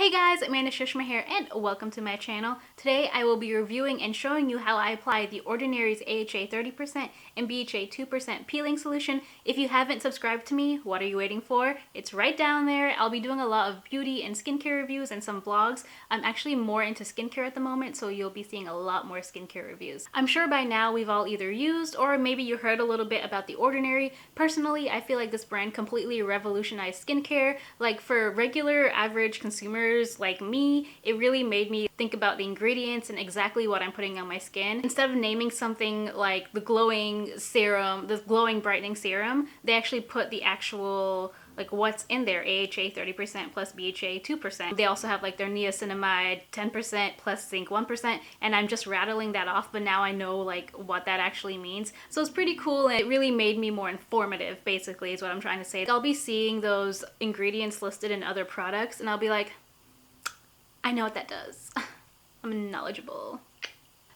Hey guys, AmandaSushma here and welcome to my channel. Today I will be reviewing and showing you how I apply The Ordinary's AHA 30% and BHA 2% peeling solution. If you haven't subscribed to me, what are you waiting for? It's right down there. I'll be doing a lot of beauty and skincare reviews and some vlogs. I'm actually more into skincare at the moment, so you'll be seeing a lot more skincare reviews. I'm sure by now we've all either used or maybe you heard a little bit about The Ordinary. Personally, I feel like this brand completely revolutionized skincare. Like for regular average consumers like me, it really made me think about the ingredients and exactly what I'm putting on my skin. Instead of naming something like the glowing serum, the glowing brightening serum, they actually put the actual like what's in there, AHA 30% plus BHA 2%. They also have like their niacinamide 10% plus zinc 1%, and I'm just rattling that off, but now I know like what that actually means. So it's pretty cool, and it really made me more informative, basically is what I'm trying to say. I'll be seeing those ingredients listed in other products and I'll be like, I know what that does. I'm knowledgeable.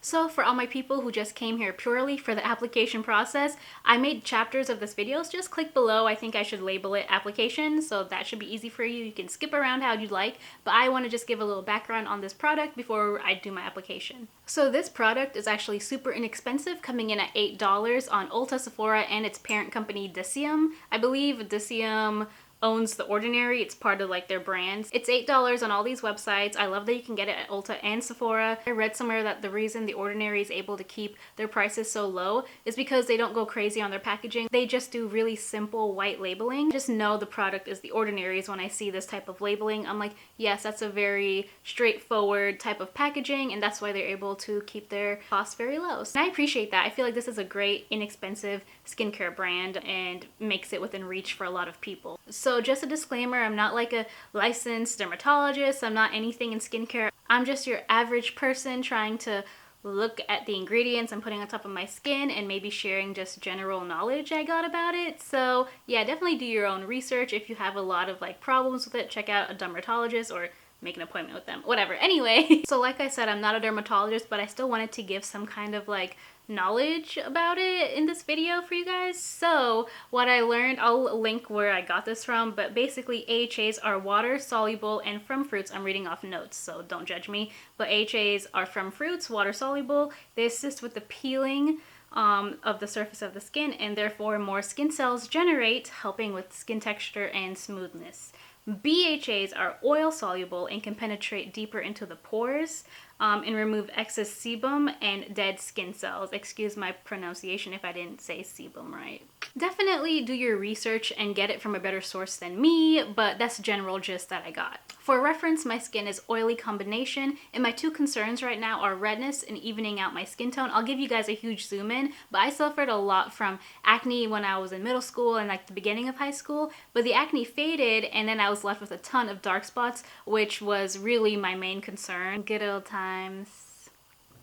So for all my people who just came here purely for the application process, I made chapters of this video, so just click below. I think I should label it application, so that should be easy for you. You can skip around how you'd like, but I want to just give a little background on this product before I do my application. So this product is actually super inexpensive, coming in at $8 on Ulta, Sephora, and its parent company Dicium. I believe Dicium owns The Ordinary. It's part of like their brands. It's $8 on all these websites. I love that you can get it at Ulta and Sephora. I read somewhere that the reason The Ordinary is able to keep their prices so low is because they don't go crazy on their packaging. They just do really simple white labeling. I just know the product is The Ordinary's when I see this type of labeling. I'm like, yes, that's a very straightforward type of packaging, and that's why they're able to keep their costs very low. And I appreciate that. I feel like this is a great, inexpensive skincare brand and makes it within reach for a lot of people. So just a disclaimer, I'm not like a licensed dermatologist. I'm not anything in skincare. I'm just your average person trying to look at the ingredients I'm putting on top of my skin and maybe sharing just general knowledge I got about it. So yeah, definitely do your own research. If you have a lot of like problems with it, check out a dermatologist or make an appointment with them, whatever. Anyway, so like I said, I'm not a dermatologist, but I still wanted to give some kind of like knowledge about it in this video for you guys. So what I learned, I'll link where I got this from, but basically AHAs are water soluble and from fruits. I'm reading off notes, so don't judge me, but AHAs are from fruits, water soluble. They assist with the peeling of the surface of the skin, and therefore more skin cells generate, helping with skin texture and smoothness. BHAs are oil soluble and can penetrate deeper into the pores and remove excess sebum and dead skin cells. Excuse my pronunciation if I didn't say sebum right. Definitely do your research and get it from a better source than me, but that's general gist that I got. For reference, my skin is oily combination, and my two concerns right now are redness and evening out my skin tone. I'll give you guys a huge zoom in, but I suffered a lot from acne when I was in middle school and like the beginning of high school, but the acne faded and then I was left with a ton of dark spots, which was really my main concern. Good old times.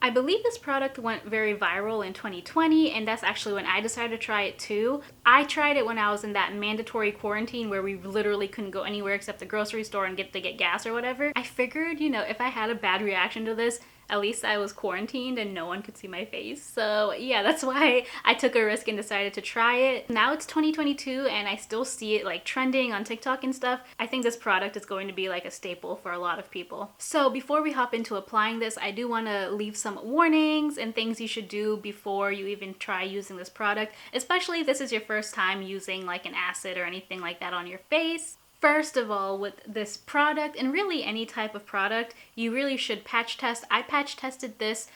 I believe this product went very viral in 2020, and that's actually when I decided to try it too. I tried it when I was in that mandatory quarantine where we literally couldn't go anywhere except the grocery store and get gas or whatever. I figured, you know, if I had a bad reaction to this, at least I was quarantined and no one could see my face. So yeah, that's why I took a risk and decided to try it. Now it's 2022 and I still see it like trending on TikTok and stuff. I think this product is going to be like a staple for a lot of people. So before we hop into applying this, I do want to leave some warnings and things you should do before you even try using this product, especially if this is your first time using like an acid or anything like that on your face. First of all, with this product, and really any type of product, you really should patch test. I patch tested this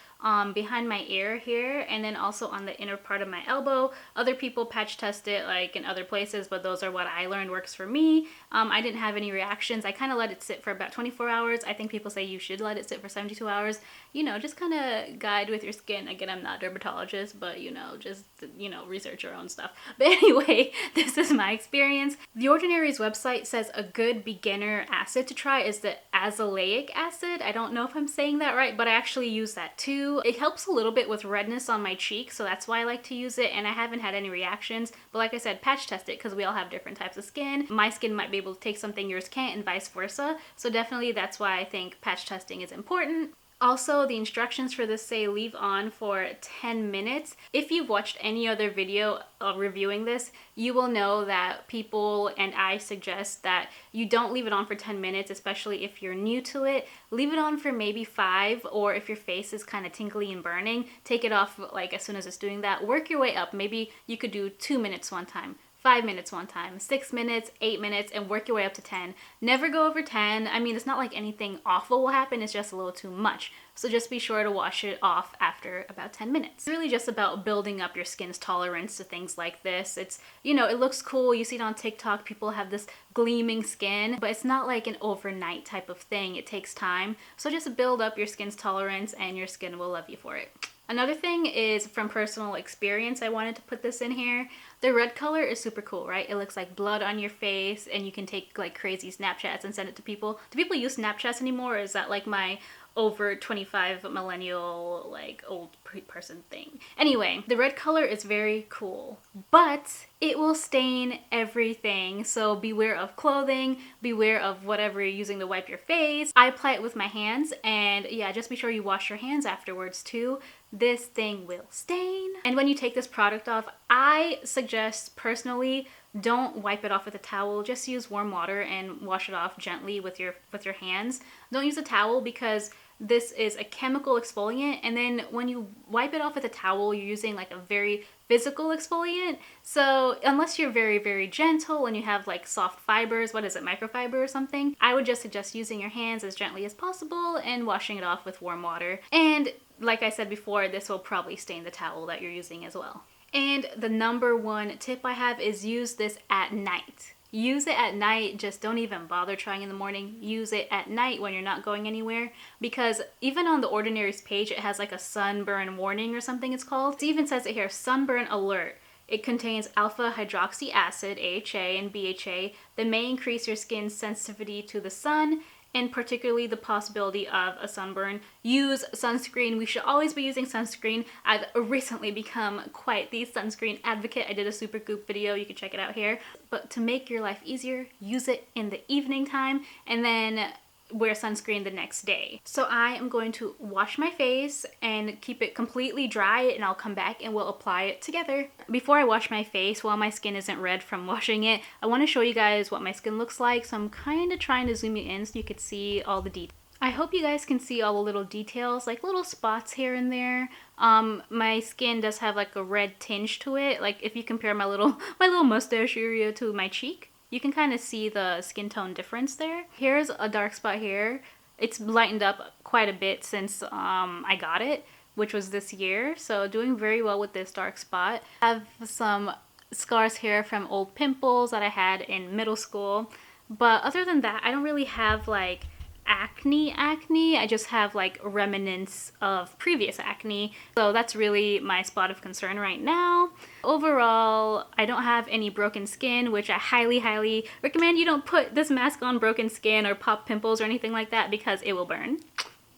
behind my ear here, and then also on the inner part of my elbow. Other people patch test it like in other places, but those are what I learned works for me. I didn't have any reactions. I kind of let it sit for about 24 hours. I think people say you should let it sit for 72 hours. You know, just kind of guide with your skin. Again, I'm not a dermatologist, but you know, just, you know, research your own stuff. But anyway, this is my experience. The Ordinary's website says a good beginner acid to try is the azelaic acid. I don't know if I'm saying that right, but I actually use that too. It helps a little bit with redness on my cheek, so that's why I like to use it, and I haven't had any reactions. But like I said, patch test it because we all have different types of skin. My skin might be able to take something yours can't, and vice versa. So definitely that's why I think patch testing is important. Also, the instructions for this say leave on for 10 minutes. If you've watched any other video reviewing this, you will know that people and I suggest that you don't leave it on for 10 minutes, especially if you're new to it. Leave it on for maybe 5, or if your face is kind of tingly and burning, take it off like as soon as it's doing that. Work your way up. Maybe you could do 2 minutes one time, 5 minutes one time, 6 minutes, 8 minutes, and work your way up to 10. Never go over 10. I mean, it's not like anything awful will happen, it's just a little too much. So just be sure to wash it off after about 10 minutes. It's really just about building up your skin's tolerance to things like this. It's, you know, it looks cool. You see it on TikTok, people have this gleaming skin, but it's not like an overnight type of thing. It takes time. So just build up your skin's tolerance and your skin will love you for it. Another thing is, from personal experience, I wanted to put this in here. The red color is super cool, right? It looks like blood on your face, and you can take like crazy Snapchats and send it to people. Do people use Snapchats anymore, or is that like my over 25 millennial like old person thing? Anyway, the red color is very cool, but it will stain everything. So beware of clothing, beware of whatever you're using to wipe your face. I apply it with my hands, and yeah, just be sure you wash your hands afterwards too. This thing will stain. And when you take this product off, I suggest personally, don't wipe it off with a towel. Just use warm water and wash it off gently with your hands. Don't use a towel because this is a chemical exfoliant, and then when you wipe it off with a towel, you're using like a very physical exfoliant. So unless you're very, very gentle and you have like soft fibers, what is it, microfiber or something, I would just suggest using your hands as gently as possible and washing it off with warm water. And like I said before, this will probably stain the towel that you're using as well. And the number one tip I have is use this at night. Use it at night. Just don't even bother trying in the morning. Use it at night when you're not going anywhere, because even on the Ordinary's page, it has like a sunburn warning or something it's called. It even says it here, sunburn alert. It contains alpha hydroxy acid, AHA, and BHA that may increase your skin's sensitivity to the sun, and particularly the possibility of a sunburn. Use sunscreen. We should always be using sunscreen. I've recently become quite the sunscreen advocate. I did a super goop video, you can check it out here. But to make your life easier, use it in the evening time and then wear sunscreen the next day. So I am going to wash my face and keep it completely dry, and I'll come back and we'll apply it together. Before I wash my face, while my skin isn't red from washing it, I want to show you guys what my skin looks like. So I'm kind of trying to zoom you in so you could see all the details. I hope you guys can see all the little details, like little spots here and there. My skin does have like a red tinge to it. Like if you compare my little mustache area to my cheek, you can kind of see the skin tone difference there. Here's a dark spot here. It's lightened up quite a bit since I got it, which was this year. So doing very well with this dark spot. I have some scars here from old pimples that I had in middle school. But other than that, I don't really have like acne. I just have like remnants of previous acne. So that's really my spot of concern right now. Overall, I don't have any broken skin, which I highly recommend you don't put this mask on broken skin or pop pimples or anything like that because it will burn.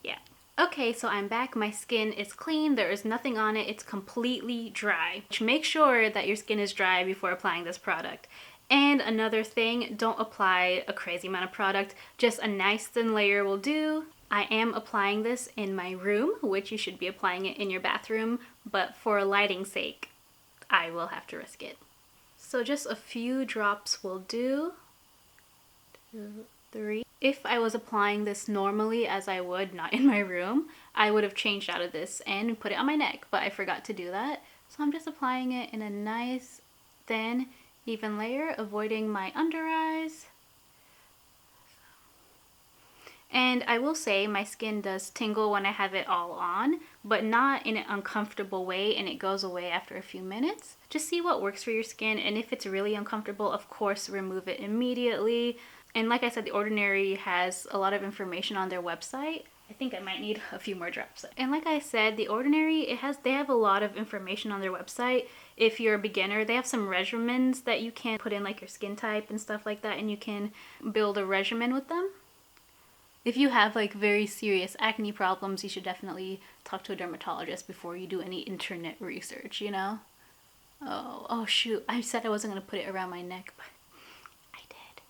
Yeah. Okay, so I'm back. My skin is clean. There is nothing on it. It's completely dry. Make sure that your skin is dry before applying this product. And another thing, don't apply a crazy amount of product. Just a nice thin layer will do. I am applying this in my room, which you should be applying it in your bathroom, but for lighting's sake, I will have to risk it. So just a few drops will do. 2, 3. If I was applying this normally as I would, not in my room, I would have changed out of this and put it on my neck, but I forgot to do that. So I'm just applying it in a nice, thin, even layer, avoiding my under eyes. And I will say my skin does tingle when I have it all on, but not in an uncomfortable way, and it goes away after a few minutes. Just see what works for your skin, and if it's really uncomfortable, of course, remove it immediately. And like I said, The Ordinary has a lot of information on their website. I think I might need a few more drops. And like I said, The Ordinary, they have a lot of information on their website. If you're a beginner, they have some regimens that you can put in, like your skin type and stuff like that, and you can build a regimen with them. If you have like very serious acne problems, you should definitely talk to a dermatologist before you do any internet research, you know? Oh shoot, I said I wasn't going to put it around my neck, but I did.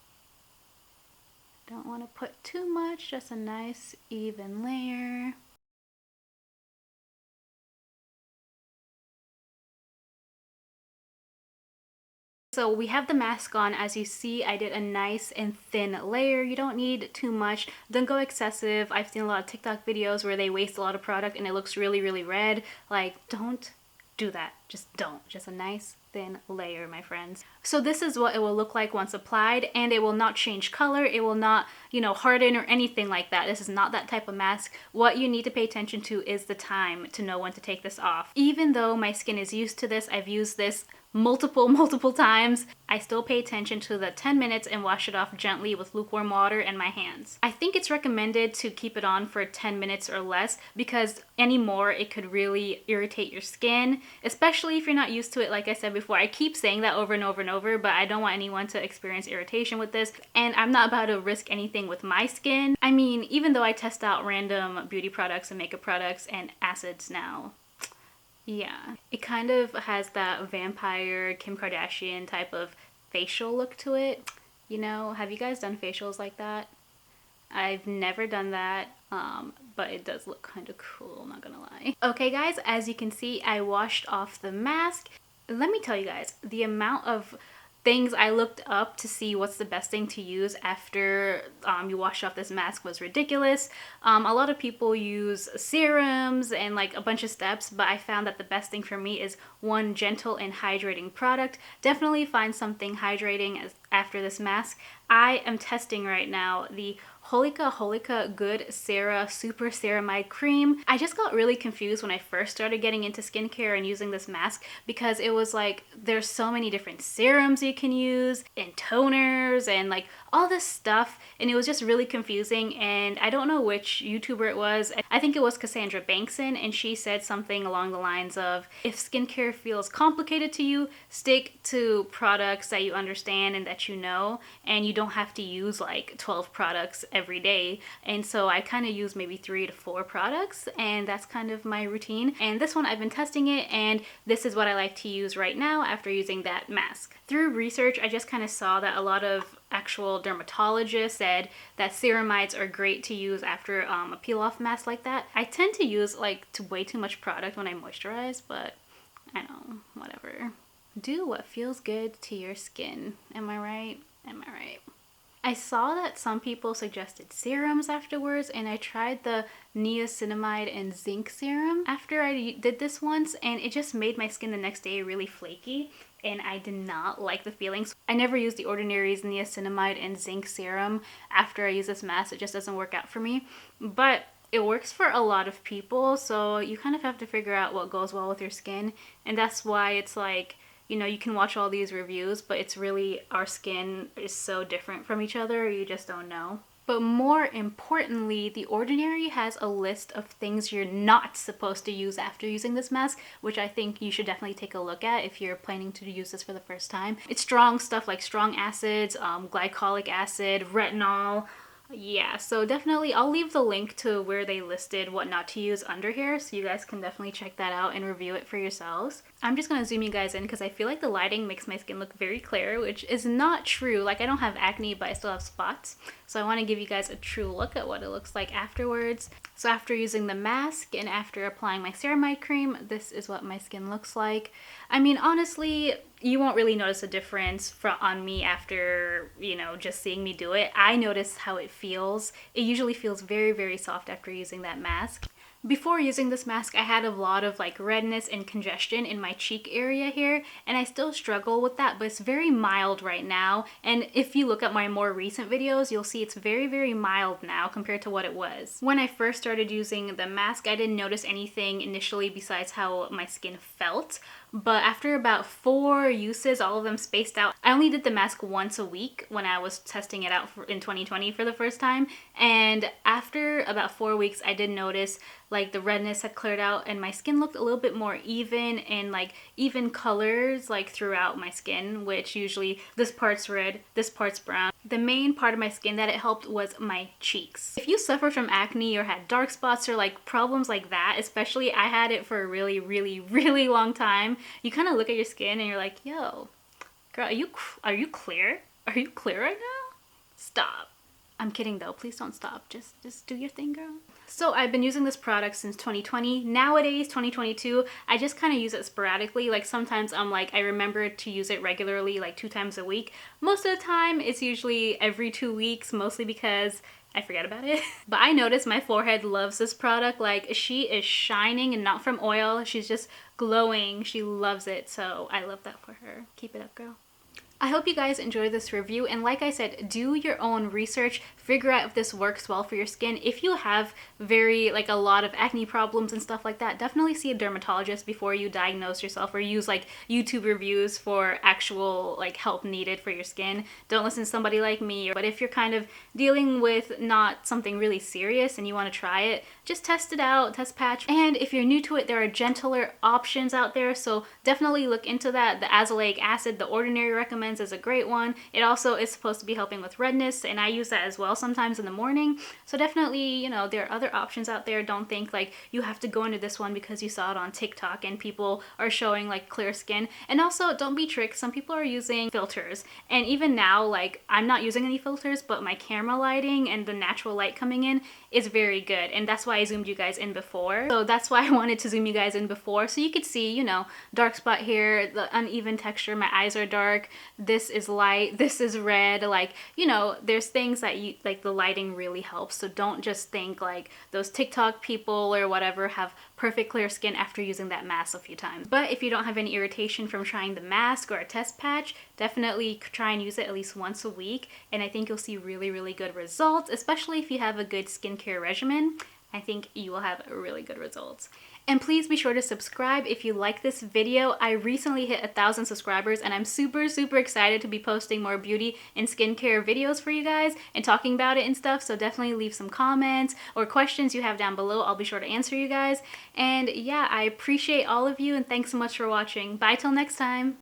Don't want to put too much, just a nice even layer. So we have the mask on. As you see, I did a nice and thin layer. You don't need too much. Don't go excessive. I've seen a lot of TikTok videos where they waste a lot of product and it looks really, really red. Like, don't do that. Just don't. Just a nice thin layer, my friends. So this is what it will look like once applied, and it will not change color. It will not, you know, harden or anything like that. This is not that type of mask. What you need to pay attention to is the time to know when to take this off. Even though my skin is used to this, I've used this multiple times, I still pay attention to the 10 minutes and wash it off gently with lukewarm water and my hands. I think it's recommended to keep it on for 10 minutes or less because any more it could really irritate your skin, especially if you're not used to it. Like I said before, I keep saying that over and over and over, but I don't want anyone to experience irritation with this, and I'm not about to risk anything with my skin. I mean, even though I test out random beauty products and makeup products and acids now, yeah, it kind of has that vampire Kim Kardashian type of facial look to it. You know, have you guys done facials like that? I've never done that, but it does look kind of cool, I'm not gonna lie. Okay guys, as you can see, I washed off the mask. Let me tell you guys, the amount of things I looked up to see what's the best thing to use after you wash off this mask was ridiculous. A lot of people use serums and like a bunch of steps, but I found that the best thing for me is one gentle and hydrating product. Definitely find something hydrating after this mask. I am testing right now the Holika Good Cera Super Ceramide Cream. I just got really confused when I first started getting into skincare and using this mask because it was like there's so many different serums you can use and toners and like all this stuff, and it was just really confusing. And I don't know which YouTuber it was. I think it was Cassandra Bankson, and she said something along the lines of, if skincare feels complicated to you, stick to products that you understand and that you know, and you don't have to use like 12 products every day. And so I kind of use maybe 3 to 4 products, and that's kind of my routine. And this one, I've been testing it, and this is what I like to use right now after using that mask. Through research, I just kind of saw that a lot of actual dermatologists said that ceramides are great to use after a peel-off mask like that. I tend to use like way too much product when I moisturize, but I know, whatever. Do what feels good to your skin. Am I right? Am I right? I saw that some people suggested serums afterwards, and I tried the niacinamide and zinc serum after I did this once, and it just made my skin the next day really flaky, and I did not like the feelings. I never used The Ordinary's niacinamide and zinc serum after I use this mask. It just doesn't work out for me, but it works for a lot of people, so you kind of have to figure out what goes well with your skin, and that's why it's like, you know, you can watch all these reviews, but it's really, our skin is so different from each other, you just don't know. But more importantly, The Ordinary has a list of things you're not supposed to use after using this mask, which I think you should definitely take a look at if you're planning to use this for the first time. It's strong stuff like strong acids, glycolic acid, retinol. Yeah, so definitely I'll leave the link to where they listed what not to use under here, so you guys can definitely check that out and review it for yourselves. I'm just gonna zoom you guys in because I feel like the lighting makes my skin look very clear, which is not true. Like, I don't have acne, but I still have spots. So I want to give you guys a true look at what it looks like afterwards. So after using the mask and after applying my ceramide cream, this is what my skin looks like. I mean, honestly, you won't really notice a difference on me after, you know, just seeing me do it. I notice how it feels. It usually feels very, very soft after using that mask. Before using this mask, I had a lot of like redness and congestion in my cheek area here, and I still struggle with that, but it's very mild right now. And if you look at my more recent videos, you'll see it's very, very mild now compared to what it was. When I first started using the mask, I didn't notice anything initially besides how my skin felt. But after about 4 uses, all of them spaced out, I only did the mask once a week when I was testing it out in 2020 for the first time. And after about 4 weeks, I did notice like the redness had cleared out and my skin looked a little bit more even and like even colors like throughout my skin, which usually this part's red, this part's brown. The main part of my skin that it helped was my cheeks. If you suffer from acne or had dark spots or like problems like that, especially I had it for a really, really, really long time, you kind of look at your skin and you're like, yo, girl, are you clear? Are you clear right now? Stop. I'm kidding though, please don't stop. Just do your thing, girl. So I've been using this product since 2020. Nowadays, 2022, I just kind of use it sporadically. Like sometimes I'm like, I remember to use it regularly, like 2 times a week. Most of the time, it's usually every 2 weeks, mostly because I forget about it. But I noticed my forehead loves this product. Like she is shining and not from oil. She's just glowing. She loves it. So I love that for her. Keep it up, girl. I hope you guys enjoy this review, and like I said, do your own research, figure out if this works well for your skin. If you have a lot of acne problems and stuff like that, definitely see a dermatologist before you diagnose yourself or use like YouTube reviews for actual like help needed for your skin. Don't listen to somebody like me. But if you're kind of dealing with not something really serious and you want to try it, just test it out, test patch. And if you're new to it, there are gentler options out there, so definitely look into that. The azelaic acid, The Ordinary recommends, is a great one. It also is supposed to be helping with redness, and I use that as well sometimes in the morning. So definitely, you know, there are other options out there. Don't think like you have to go into this one because you saw it on TikTok and people are showing like clear skin. And also, don't be tricked. Some people are using filters, and even now, like, I'm not using any filters, but my camera lighting and the natural light coming in is very good, and that's why I zoomed you guys in before. So that's why I wanted to zoom you guys in before, so you could see, you know, dark spot here, the uneven texture, my eyes are dark, this is light, this is red. Like, you know, there's things that you like, the lighting really helps. So don't just think like those TikTok people or whatever have perfect clear skin after using that mask a few times. But if you don't have any irritation from trying the mask or a test patch, definitely try and use it at least once a week, and I think you'll see really good results, especially if you have a good skincare regimen. I think you will have really good results. And please be sure to subscribe if you like this video. I recently hit 1,000 subscribers, and I'm super excited to be posting more beauty and skincare videos for you guys and talking about it and stuff. So definitely leave some comments or questions you have down below. I'll be sure to answer you guys. And yeah, I appreciate all of you, and thanks so much for watching. Bye till next time.